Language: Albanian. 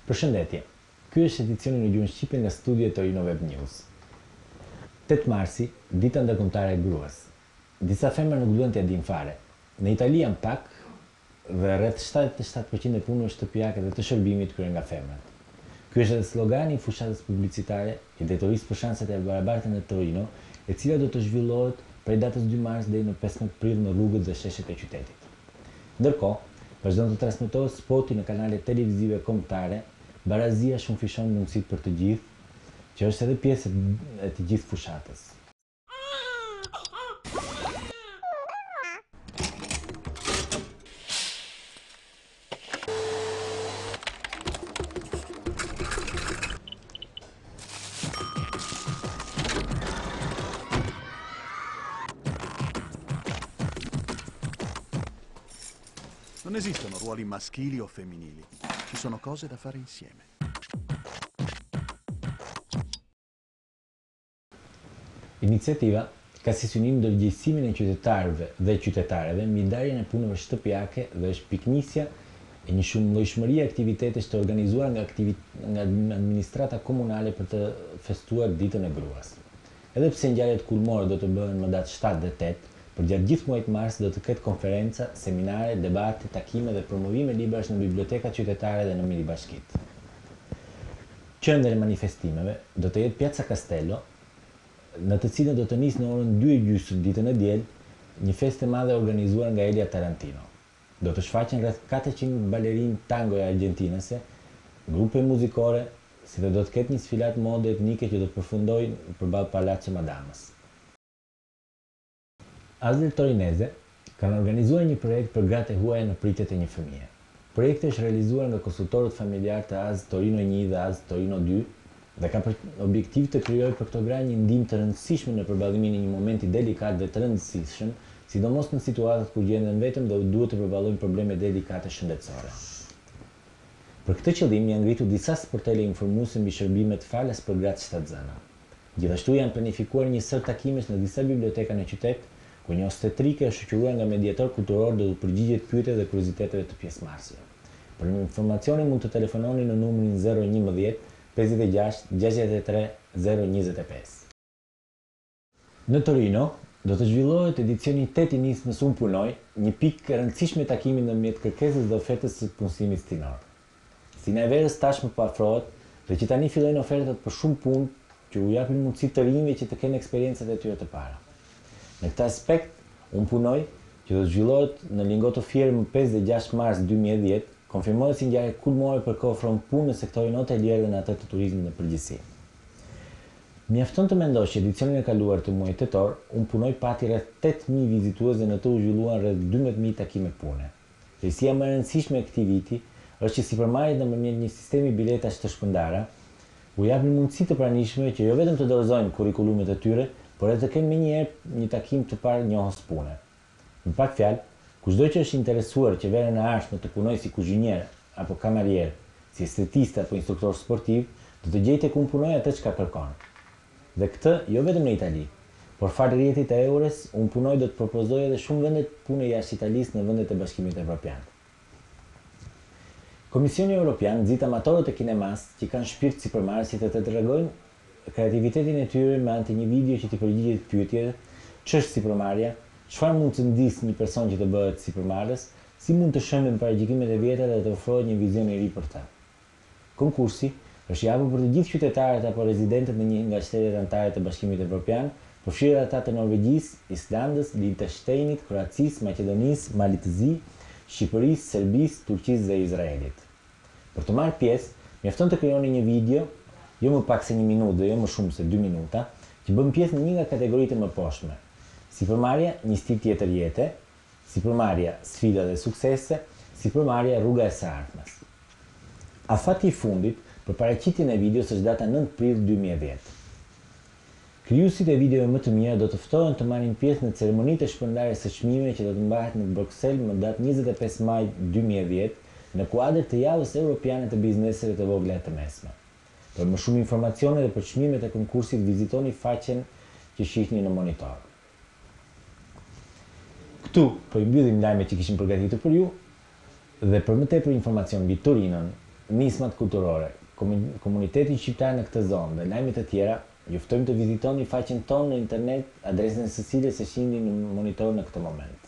Përshëndetje, ky është edicioni në gjuhën shqipe nga studio Torino Web News. 8 marsi, dita ndërkombëtare e gruas. Disa femra nuk duan t'ia dinë fare. Në Itali janë pak dhe rreth 77% e punëve shtëpiake dhe të shërbimit kryen nga femrat. Ky është edhe slogani i fushatës publicitare i drejtorisë për shanset e barabarta në Torino, e cila do të zhvillohet prej datës 2 mars deri në 15 prill në rrugët dhe sheshet e qytetit. Ndërkohë, vazhdon të transmetohet spoti në kanalet televizive kombëtare. Barazia shumë fishon mundësit për të gjithë, që është edhe pjesë e të gjithë fushatës. Non esistono ruoli maschili o femminili, ci sono cose da fare insieme. Iniciativa ka si synim ndërgjegjësimin e qytetarëve dhe qytetareve mbi ndarjen e punëve shtëpiake dhe është piknisja e një shumëllojshmërie aktivitetesh të organizuar nga administrata komunale për të festuar ditën e gruas. Edhe pse ngjarjet kulmore do të bëhen më datë 7 dhe 8, për gjatë gjithë muajit mars do të ketë konferenca, seminare, debate, takime dhe promovime librash në bibliotekat qytetare dhe në miribashkitë. Qendra e manifestimeve do të jetë Piazza Castello, në të cilën do të nisë në orën 2:30 ditën e diel një festë e madhe organizuar nga Elia Tarantino. Do të shfaqen rreth 400 balerinë tango argjentinase, grupe muzikore, si dhe do të ketë një sfilat mode etnike që do të përfundojnë përballë Palazzo Madamës. ASL Torinese kanë organizuar një projekt për gratë e huaja në pritjet e një fëmije. Projekti është realizuar nga konsultorët familjar të ASL Torino 1 dhe ASL Torino 2 dhe ka për objektiv të krijojë për këto gra një ndihmë të rëndësishme në përballimin e një momenti delikat dhe të rëndësishëm, sidomos në situatat ku gjenden vetëm dhe duhet të përballojnë probleme delikate shëndetësore. Për këtë qëllim janë ngritur disa sportele informuese mbi shërbimet falas për gratë shtatzëna. Gjithashtu janë planifikuar një sër takimesh në disa biblioteka në qytet, ku një obstetrike është shoqëruar nga mediator kulturor do të përgjigjet pyetjeve dhe kurioziteteve të pjesëmarrësve. Për informacione mund të telefononi në numrin 011 56 63 025. Në Torino do të zhvillohet edicioni 8 i nismës Unë punoj, një pikë e rëndësishme e takimit ndërmjet kërkesës dhe ofertës së punësimit stinor. Stina e verës tashmë po afrohet dhe që tani fillojnë ofertat për shumë punë që u japin mundësi të rinjve që të kenë eksperiencat e tyre të para. Në këtë aspekt, Unë punoj, që do të zhvillohet në Lingotto Fier më 5 dhe 6 mars 2010, konfirmohet si ngjarje kulmore për kë ofron punë në sektorin hotelier dhe në atë të turizmit në përgjithësi. Mjafton të mendosh që edicionin e kaluar të muajit tetor, Unë punoj pati rreth 8000 vizitues dhe në të u zhvilluan rreth 12000 takime pune. Rëndësia më e rëndësishme e këtij viti është që sipërmarrjet nëpërmjet një sistemi biletash të shpërndara u japin mundësi të pranishme që jo vetëm të dorëzojnë kurrikulumet e tyre, por edhe të kenë menjëherë një takim të parë njohës pune. Në pak fjalë, kushdo që është interesuar që verën e ardhshme të punojë si kuzhinier apo kamarier, si estetist apo instruktor sportiv, do të gjejë tek Unë punoj atë çka kërkon. Dhe këtë jo vetëm në Itali, por fal rrjetit të EURES, Unë punoj do të propozojë edhe shumë vende pune jashtë Italisë në vendet e Bashkimit Evropian. Komisioni Evropian nxit amatorët e kinemas që kanë shpirt sipërmarrësi të tregojnë kreativitetin e tyre me anë të një video që t'i përgjigjet pyetjeve, ç'është sipërmarrja, çfarë mund të ndisë një person që të bëhet sipërmarrës, si mund të shëmben paragjikimet e vjetra dhe të ofrohet një vizion i ri për ta. Konkursi është i hapur për të gjithë qytetarët apo rezidentët në një nga shtetet anëtare të Bashkimit Evropian, përfshirë ata të Norvegjisë, Islandës, Liechtensteinit, Kroacisë, Maqedonisë, Malitëzi, Shqipërisë, Serbisë, Turqisë dhe Izraelit. Për të marrë pjesë, mjafton të krijoni një video, jo më pak se 1 minutë dhe jo më shumë se 2 minuta, që bën pjesë në një nga kategoritë më poshtme. Sipërmarrja, një stil tjetër jete, sipërmarrja, sfida dhe suksese, sipërmarrja, rruga e së ardhmes. Afati i fundit për paraqitjen e videos është data 9 prill 2010. Krijuesit e videove më të mira do të ftohen të marrin pjesë në ceremonitë e shpërndarjes së çmimeve që do të mbahet në Bruxelles më datë 25 maj 2010 në kuadër të javës europiane të bizneseve të vogla e të mesme. Për më shumë informacione dhe për çmimet e konkursit vizitoni faqen që shihni në monitor. Këtu po i mbyllim lajmet që kishim përgatitur për ju dhe për më tepër informacion mbi Torinon, nismat kulturore, komunitetin shqiptar në këtë zonë dhe lajmet e tjera, ju ftojmë të vizitoni faqen tonë në internet, adresën së cilës e shihni në monitor në këtë moment.